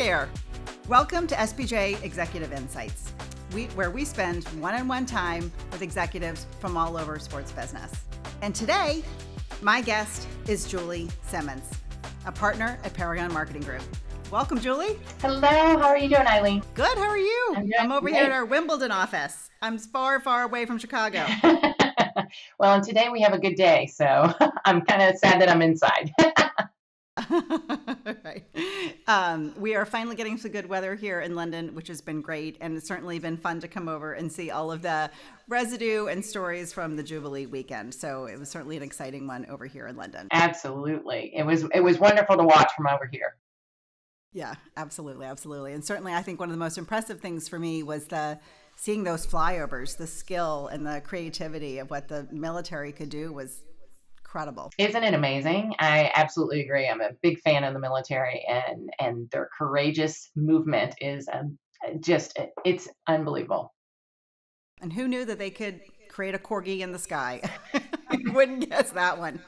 there. Welcome to SBJ Executive Insights, where we spend one-on-one time with executives from all over sports business. And today, my guest is Julie Simmons, a partner at Paragon Marketing Group. Welcome, Julie. Hello, how are you doing, Eileen? Good, how are you? I'm over great. here at our Wimbledon office. I'm far, far away from Chicago. Well, and today we have a good day, so I'm kind of sad that I'm inside. Right. We are finally getting some good weather here in London, which has been great. And it's certainly been fun to come over and see all of the residue and stories from the Jubilee weekend. So it was certainly an exciting one over here in London. Absolutely. It was wonderful to watch from over here. Yeah, absolutely. Absolutely. And certainly I think one of the most impressive things for me was seeing those flyovers, the skill and the creativity of what the military could do was incredible. Isn't it amazing? I absolutely agree. I'm a big fan of the military, and their courageous movement is it's unbelievable. And who knew that they could create a corgi in the sky? I wouldn't guess that one.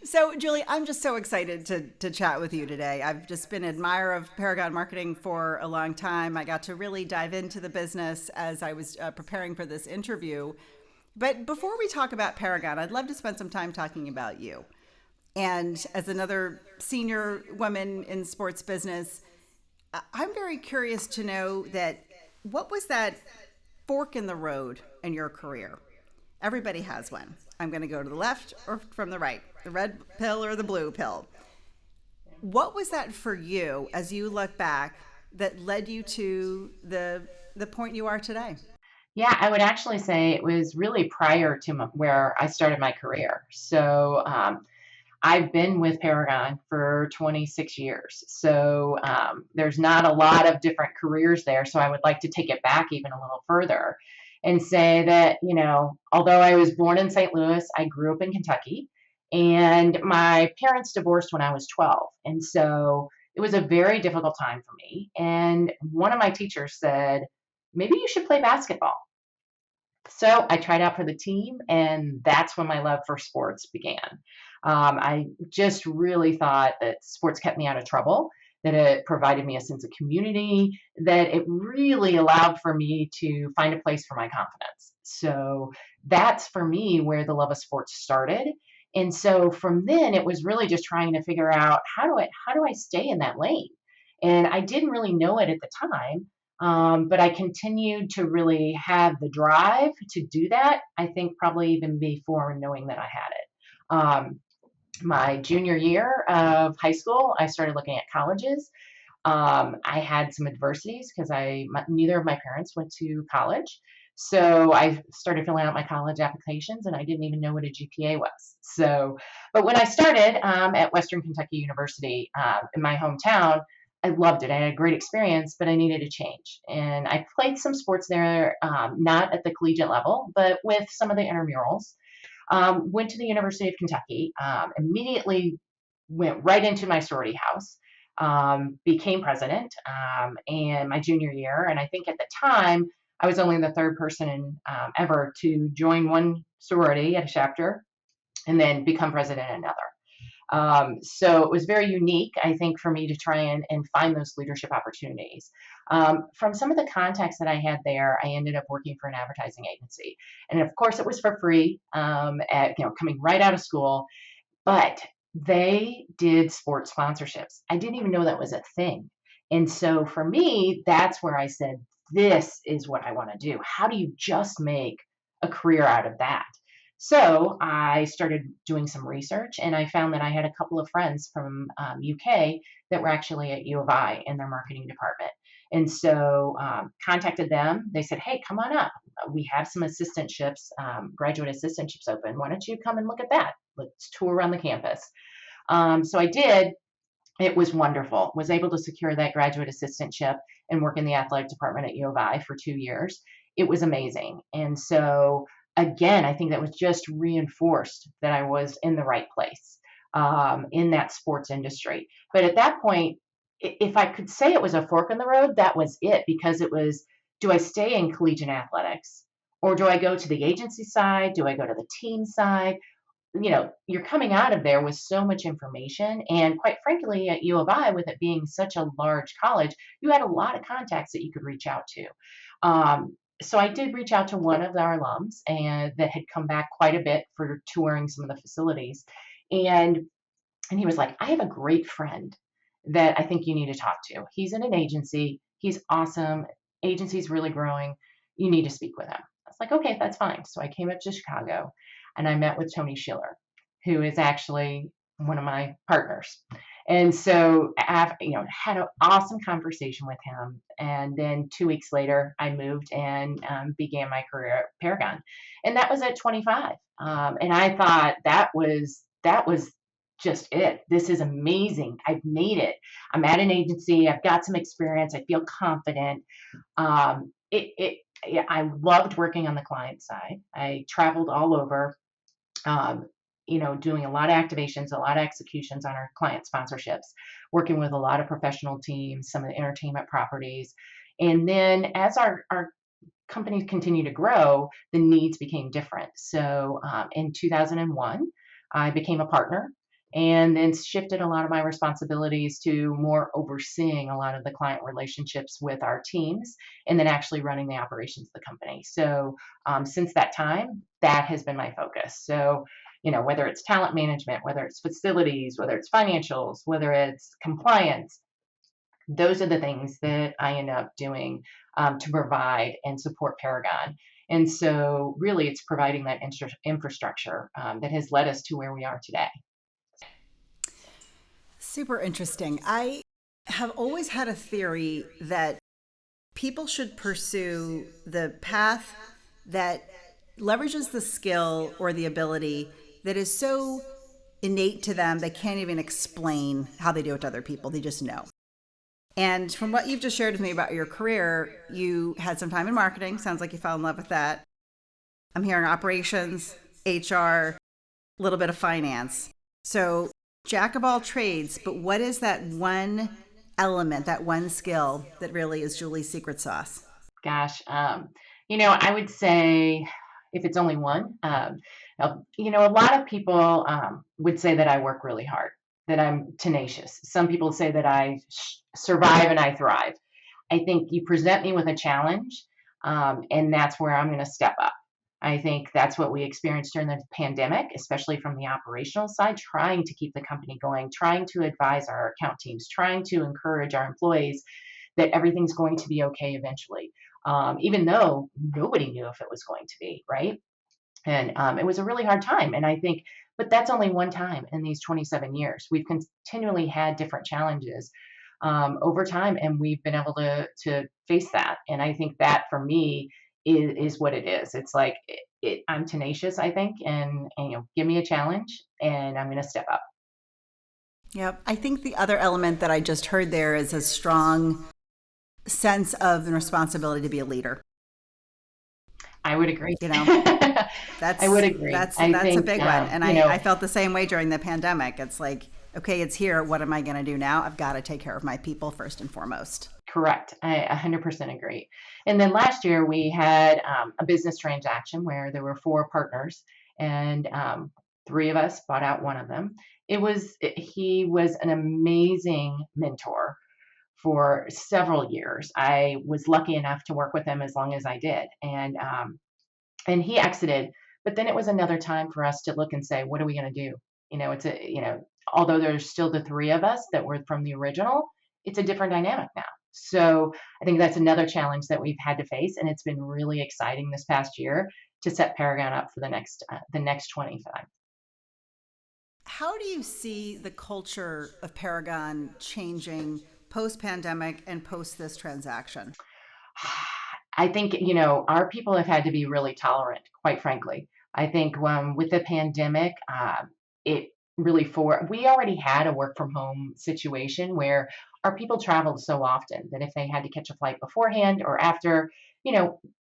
So, Julie, I'm just so excited to chat with you today. I've just been an admirer of Paragon Marketing for a long time. I got to really dive into the business as I was preparing for this interview. But before we talk about Paragon, I'd love to spend some time talking about you. And as another senior woman in sports business, I'm very curious to know what was that fork in the road in your career? Everybody has one. I'm going to go to the left or from the right, the red pill or the blue pill. What was that for you as you look back that led you to the point you are today? Yeah, I would actually say it was really prior to where I started my career. So I've been with Paragon for 26 years. So there's not a lot of different careers there. So I would like to take it back even a little further and say that, although I was born in St. Louis, I grew up in Kentucky, and my parents divorced when I was 12. And so it was a very difficult time for me. And one of my teachers said, maybe you should play basketball. So I tried out for the team, and that's when my love for sports began. I just really thought that sports kept me out of trouble, that it provided me a sense of community, that it really allowed for me to find a place for my confidence. So that's for me where the love of sports started. And so from then it was really just trying to figure out how do I stay in that lane? And I didn't really know it at the time. But I continued to really have the drive to do that, I think probably even before knowing that I had it. My junior year of high school, I started looking at colleges. I had some adversities because neither of my parents went to college. So I started filling out my college applications, and I didn't even know what a GPA was. But when I started at Western Kentucky University in my hometown, I loved it. I had a great experience, but I needed a change. And I played some sports there, not at the collegiate level, but with some of the intramurals. Went to the University of Kentucky, immediately went right into my sorority house, became president and my junior year. And I think at the time, I was only the third person ever to join one sorority at a chapter and then become president at another. So it was very unique, I think, for me to try and find those leadership opportunities. From some of the contacts that I had there, I ended up working for an advertising agency. And of course, it was for free, coming right out of school. But they did sports sponsorships. I didn't even know that was a thing. And so for me, that's where I said, this is what I want to do. How do you just make a career out of that? So I started doing some research, and I found that I had a couple of friends from UK that were actually at U of I in their marketing department. And so contacted them. They said, hey, come on up. We have some assistantships, graduate assistantships open. Why don't you come and look at that? Let's tour around the campus. So I did. It was wonderful. Was able to secure that graduate assistantship and work in the athletic department at U of I for 2 years. It was amazing. And so again, I think that was just reinforced that I was in the right place in that sports industry. But at that point, if I could say it was a fork in the road, that was it, because it was, do I stay in collegiate athletics, or do I go to the agency side? Do I go to the team side? you're coming out of there with so much information. And quite frankly, at U of I, with it being such a large college, you had a lot of contacts that you could reach out to. So I did reach out to one of our alums and that had come back quite a bit for touring some of the facilities. And and he was like, I have a great friend that I think you need to talk to. He's in an agency. He's awesome. Agency's really growing. You need to speak with him. I was like, okay, that's fine. So I came up to Chicago and I met with Tony Schiller, who is actually one of my partners. And so, had an awesome conversation with him. And then 2 weeks later, I moved and began my career at Paragon, and that was at 25. And I thought that was just it. This is amazing. I've made it. I'm at an agency. I've got some experience. I feel confident. Yeah, I loved working on the client side. I traveled all over, um, doing a lot of activations, a lot of executions on our client sponsorships, working with a lot of professional teams, some of the entertainment properties. And then as our companies continue to grow, the needs became different. So in 2001, I became a partner and then shifted a lot of my responsibilities to more overseeing a lot of the client relationships with our teams and then actually running the operations of the company. So since that time, that has been my focus. So, whether it's talent management, whether it's facilities, whether it's financials, whether it's compliance, those are the things that I end up doing to provide and support Paragon. And so, really, it's providing that infrastructure that has led us to where we are today. Super interesting. I have always had a theory that people should pursue the path that leverages the skill or the ability that is so innate to them they can't even explain how they do it to other people. They just know. And from what you've just shared with me about your career, you had some time in marketing. Sounds like you fell in love with that. I'm hearing operations, HR, a little bit of finance. So, jack of all trades, but what is that one element, that one skill that really is Julie's secret sauce? Gosh, I would say if it's only one, a lot of people would say that I work really hard, that I'm tenacious. Some people say that I survive and I thrive. I think you present me with a challenge, and that's where I'm going to step up. I think that's what we experienced during the pandemic, especially from the operational side, trying to keep the company going, trying to advise our account teams, trying to encourage our employees that everything's going to be okay eventually, even though nobody knew if it was going to be, right? And it was a really hard time. And I think, but that's only one time in these 27 years. We've continually had different challenges over time, and we've been able to face that. And I think that for me is what it is. It's like I'm tenacious, I think, and give me a challenge, and I'm going to step up. Yep. I think the other element that I just heard there is a strong sense of the responsibility to be a leader. I would agree. That's I would agree. That's I that's a think, big one. And I felt the same way during the pandemic. It's like, okay, it's here. What am I going to do now? I've got to take care of my people first and foremost. Correct. I 100% agree. And then last year we had a business transaction where there were four partners, and three of us bought out one of them. He was an amazing mentor for several years. I was lucky enough to work with him as long as I did, and he exited. But then it was another time for us to look and say, what are we going to do? Although there's still the three of us that were from the original, it's a different dynamic now. So I think that's another challenge that we've had to face, and it's been really exciting this past year to set Paragon up for the next 25. How do you see the culture of Paragon changing post-pandemic and post this transaction? I think, our people have had to be really tolerant, quite frankly. I think with the pandemic, it really we already had a work from home situation where our people traveled so often that if they had to catch a flight beforehand or after,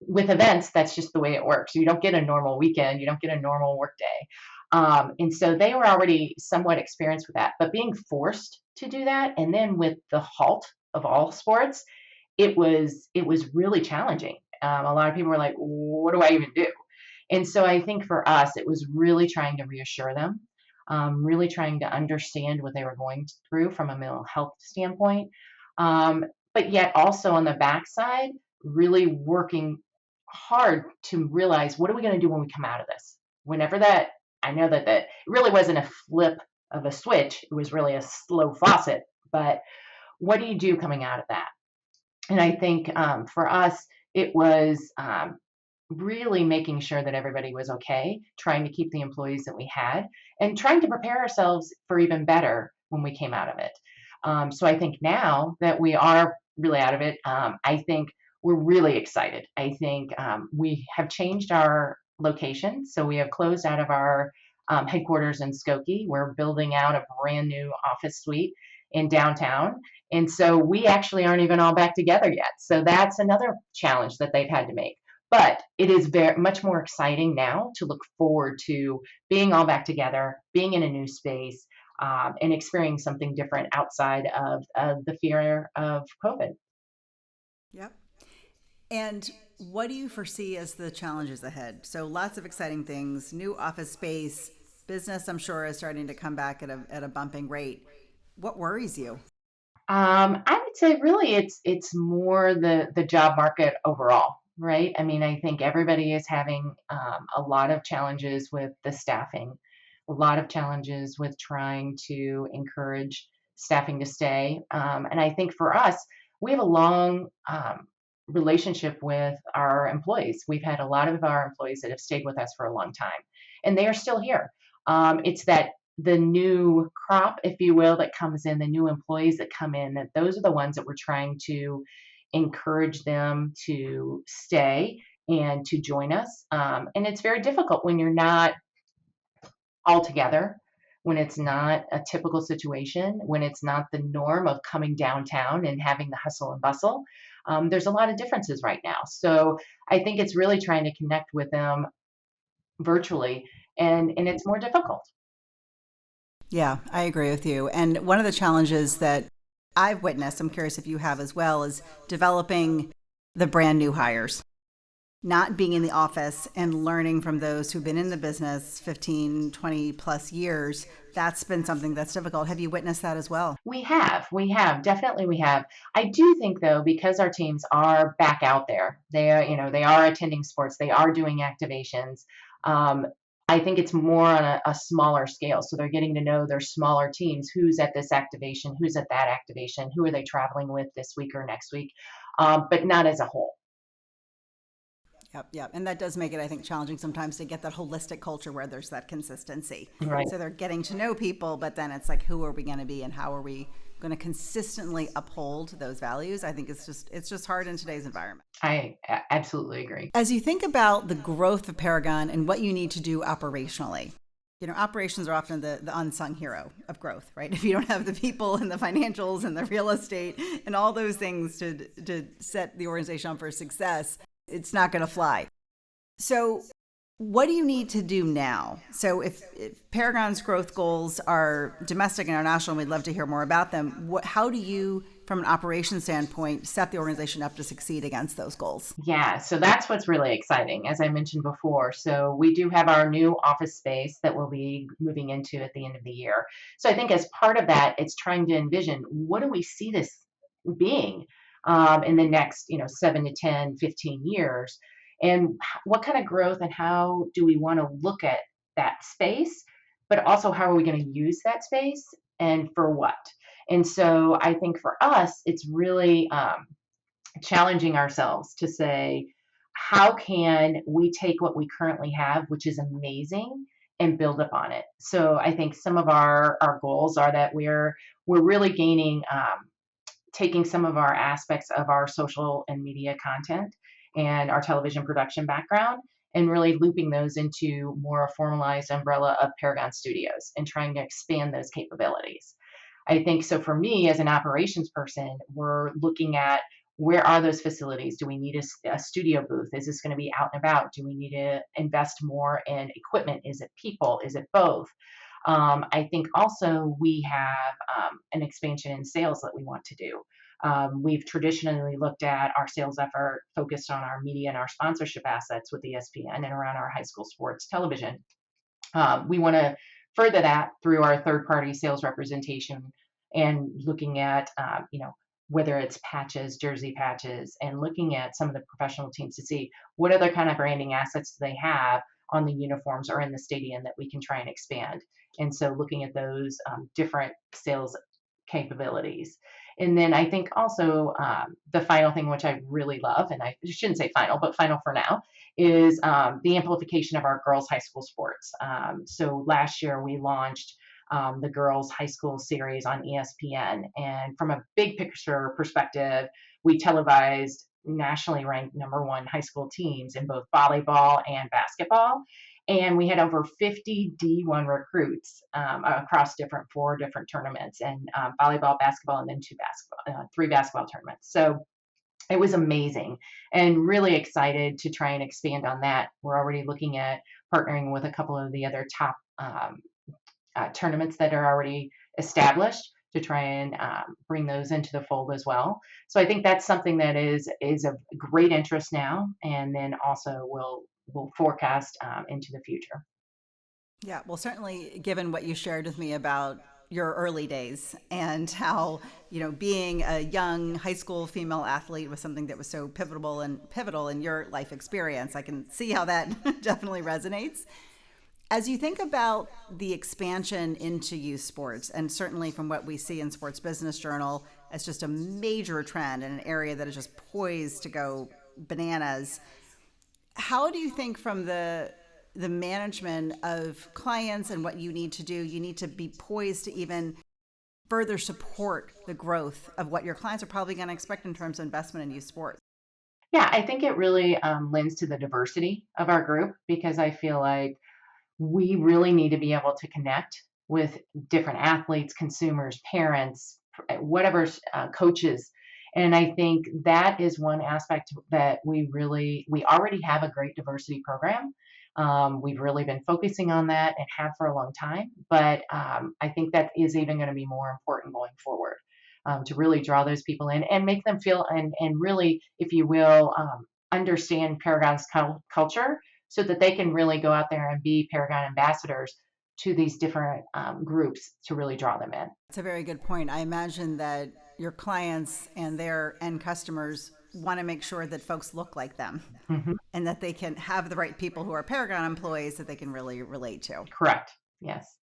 with events, that's just the way it works. You don't get a normal weekend, you don't get a normal work day. And so they were already somewhat experienced with that, but being forced to do that, and then with the halt of all sports, it was really challenging. A lot of people were like, "What do I even do?" And so I think for us, it was really trying to reassure them, really trying to understand what they were going through from a mental health standpoint. Um, but yet also on the backside, really working hard to realize what are we going to do when we come out of this? Whenever that, I know that it really wasn't a flip of a switch, it was really a slow faucet. But what do you do coming out of that? And I think for us, it was really making sure that everybody was okay, trying to keep the employees that we had, and trying to prepare ourselves for even better when we came out of it. So I think now that we are really out of it, I think we're really excited. I think we have changed our location. So we have closed out of our headquarters in Skokie. We're building out a brand new office suite in downtown. And so we actually aren't even all back together yet. So that's another challenge that they've had to make. But it is very much more exciting now to look forward to being all back together, being in a new space, and experiencing something different outside of the fear of COVID. Yep. And what do you foresee as the challenges ahead? So lots of exciting things, new office space, business, I'm sure, is starting to come back at a bumping rate. What worries you? I would say really it's more the job market overall, right? I mean, I think everybody is having a lot of challenges with the staffing, a lot of challenges with trying to encourage staffing to stay. And I think for us, we have a long relationship with our employees. We've had a lot of our employees that have stayed with us for a long time, and they are still here. It's that the new crop, if you will, that comes in, the new employees that come in, that those are the ones that we're trying to encourage them to stay and to join us. And it's very difficult when you're not all together, when it's not a typical situation, when it's not the norm of coming downtown and having the hustle and bustle. There's a lot of differences right now. So I think it's really trying to connect with them virtually, and it's more difficult. Yeah, I agree with you. And one of the challenges that I've witnessed, I'm curious if you have as well, is developing the brand new hires, not being in the office and learning from those who've been in the business 15, 20 plus years. That's been something that's difficult. Have you witnessed that as well? Definitely we have. I do think though, because our teams are back out there, they are, they are attending sports, they are doing activations. Um, I think it's more on a smaller scale. So they're getting to know their smaller teams, who's at this activation, who's at that activation, who are they traveling with this week or next week, but not as a whole. Yep, yep. And that does make it, I think, challenging sometimes to get that holistic culture where there's that consistency. Right. So they're getting to know people, but then it's like, who are we going to be and how are we going to consistently uphold those values? I think it's just hard in today's environment. Absolutely agree. As you think about the growth of Paragon and what you need to do operationally, operations are often the unsung hero of growth, right? If you don't have the people and the financials and the real estate and all those things to set the organization up for success, it's not going to fly. So what do you need to do now? So if Paragon's growth goals are domestic and international, we'd love to hear more about them. How do you, from an operations standpoint, set the organization up to succeed against those goals? Yeah, so that's what's really exciting, as I mentioned before. So we do have our new office space that we'll be moving into at the end of the year. So I think as part of that, it's trying to envision, what do we see this being in the next 7 to 10, 15 years, and what kind of growth and how do we want to look at that space, but also how are we going to use that space and for what. And so I think for us it's really challenging ourselves to say, how can we take what we currently have, which is amazing, and build upon it. So I think some of our goals are that we're really gaining taking some of our aspects of our social and media content and our television production background and really looping those into more a formalized umbrella of Paragon Studios and trying to expand those capabilities. I think so for me as an operations person, we're looking at where are those facilities? Do we need a studio booth? Is this going to be out and about? Do we need to invest more in equipment? Is it people? Is it both? I think also we have an expansion in sales that we want to do. We've traditionally looked at our sales effort focused on our media and our sponsorship assets with ESPN and around our high school sports television. We want to further that through our third-party sales representation and looking at, whether it's patches, jersey patches, and looking at some of the professional teams to see what other kind of branding assets do they have on the uniforms or in the stadium that we can try and expand. And so looking at those different sales capabilities. And then I think also the final thing, which I really love, and I shouldn't say final, but final for now, is the amplification of our girls' high school sports. So last year we launched the girls' high school series on ESPN. And from a big picture perspective, we televised nationally ranked #1 high school teams in both volleyball and basketball. And we had over 50 D1 recruits across four different tournaments, and volleyball, basketball, and then three basketball tournaments. So it was amazing and really excited to try and expand on that. We're already looking at partnering with a couple of the other top tournaments that are already established to try and bring those into the fold as well. So I think that's something that is of great interest now, and then also will forecast into the future. Yeah, well, certainly given what you shared with me about your early days and how, being a young high school female athlete was something that was so pivotal in your life experience, I can see how that definitely resonates. As you think about the expansion into youth sports, and certainly from what we see in Sports Business Journal as just a major trend in an area that is just poised to go bananas, how do you think from the management of clients and what you need to do, you need to be poised to even further support the growth of what your clients are probably going to expect in terms of investment in youth sports? Yeah, I think it really lends to the diversity of our group, because I feel like we really need to be able to connect with different athletes, consumers, parents, whatever, coaches. And I think that is one aspect that we already have a great diversity program. We've really been focusing on that and have for a long time. But I think that is even going to be more important going forward, to really draw those people in and make them feel and really, if you will, understand Paragon's culture, so that they can really go out there and be Paragon ambassadors to these different groups to really draw them in. It's a very good point. I imagine that your clients and their end customers want to make sure that folks look like them, Hmm. and that they can have the right people who are Paragon employees that they can really relate to. Correct. Yes.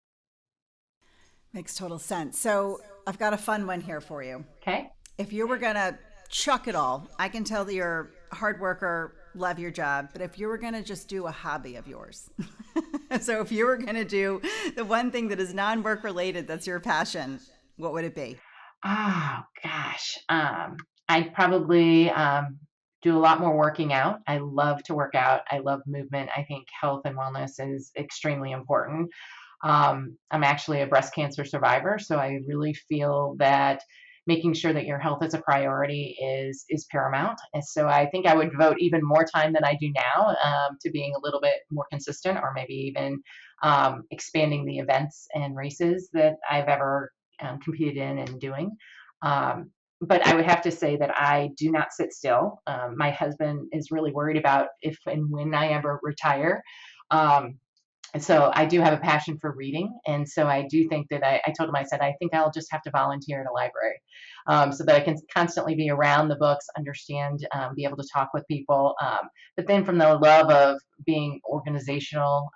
Makes total sense. So I've got a fun one here for you. Okay. If you were going to chuck it all, I can tell that you're a hard worker, love your job, but if you were going to just do a hobby of yours, so if you were going to do the one thing that is non-work related, that's your passion, what would it be? Oh gosh. I'd probably do a lot more working out. I love to work out. I love movement. I think health and wellness is extremely important. I'm actually a breast cancer survivor, so I really feel that making sure that your health is a priority is paramount. And so I think I would devote even more time than I do now to being a little bit more consistent, or maybe even expanding the events and races that I've ever competed in and doing. But I would have to say that I do not sit still. My husband is really worried about if and when I ever retire. And so I do have a passion for reading. And so I do think that I told him, I said, I think I'll just have to volunteer at a library, so that I can constantly be around the books, understand, be able to talk with people. But then from the love of being organizational,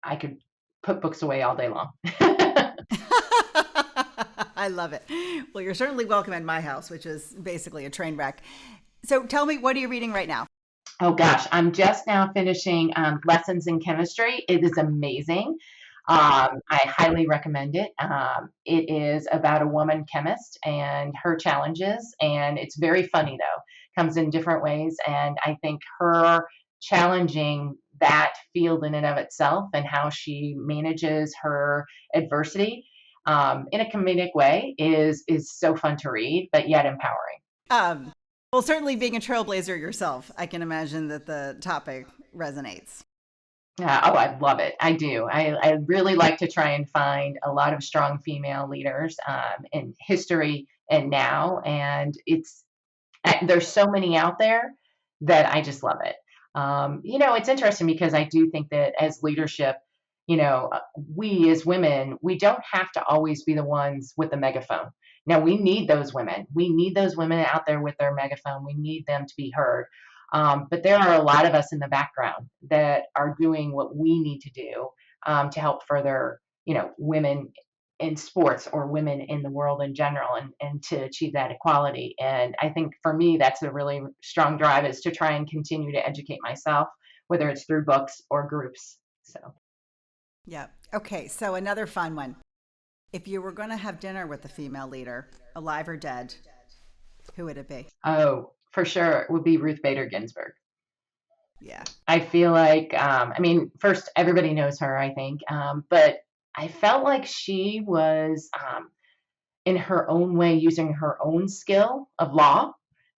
I could put books away all day long. I love it. Well, you're certainly welcome in my house, which is basically a train wreck. So tell me, what are you reading right now? Oh gosh, I'm just now finishing Lessons in Chemistry. It is amazing. I highly recommend it. It is about a woman chemist and her challenges, and it's very funny though. Comes in different ways, and I think her challenging that field in and of itself and how she manages her adversity in a comedic way is so fun to read, but yet empowering. Well, certainly being a trailblazer yourself, I can imagine that the topic resonates. Oh, I love it. I do. I really like to try and find a lot of strong female leaders in history and now. And there's so many out there that I just love it. It's interesting because I do think that as leadership, we as women, we don't have to always be the ones with the megaphone. Now, we need those women. We need those women out there with their megaphone. We need them to be heard. But there are a lot of us in the background that are doing what we need to do to help further, women in sports or women in the world in general and to achieve that equality. And I think for me, that's a really strong drive is to try and continue to educate myself, whether it's through books or groups. So, Yeah. Okay. So another fun one. If you were going to have dinner with a female leader, alive or dead, who would it be? oh, for sure, it would be Ruth Bader Ginsburg. Yeah. I feel like, first, everybody knows her, I think, but I felt like she was in her own way using her own skill of law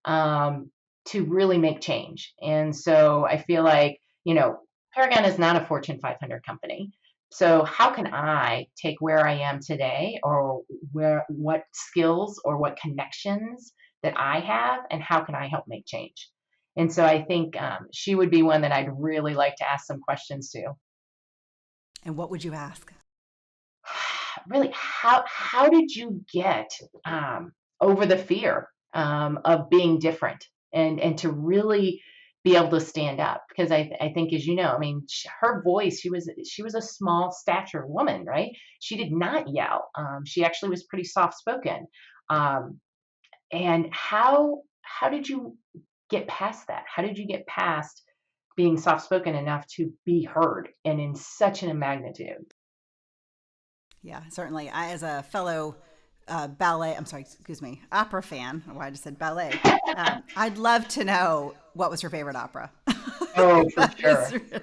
um, to really make change. And so I feel like, Paragon is not a Fortune 500 company. So how can I take where I am today or what skills or what connections that I have and how can I help make change? And so I think she would be one that I'd really like to ask some questions to. And what would you ask? Really, how did you get over the fear of being different and to really be able to stand up? Because I think, as you know, her voice, she was a small stature woman, right? She did not yell. She actually was pretty soft spoken. Um, and how did you get past that? How did you get past being soft spoken enough to be heard and in such a magnitude? Yeah, certainly. I, as a fellow ballet, I'm sorry, excuse me, opera fan, why I just said ballet, I'd love to know what was her favorite opera. Oh, for That sure. is,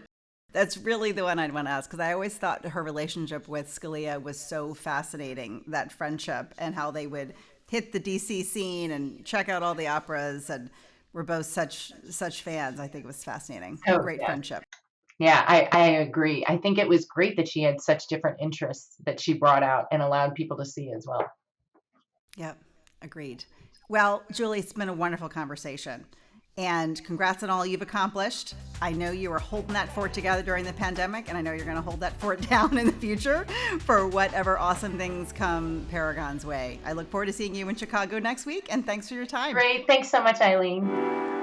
that's really the one I'd want to ask because I always thought her relationship with Scalia was so fascinating, that friendship and how they would hit the DC scene and check out all the operas and we're both such fans. I think it was fascinating. Oh, Great yeah. friendship. Yeah, I agree. I think it was great that she had such different interests that she brought out and allowed people to see as well. Yep, agreed. Well, Julie, it's been a wonderful conversation. And congrats on all you've accomplished. I know you were holding that fort together during the pandemic, and I know you're going to hold that fort down in the future for whatever awesome things come Paragon's way. I look forward to seeing you in Chicago next week, and thanks for your time. Great. Thanks so much, Eileen.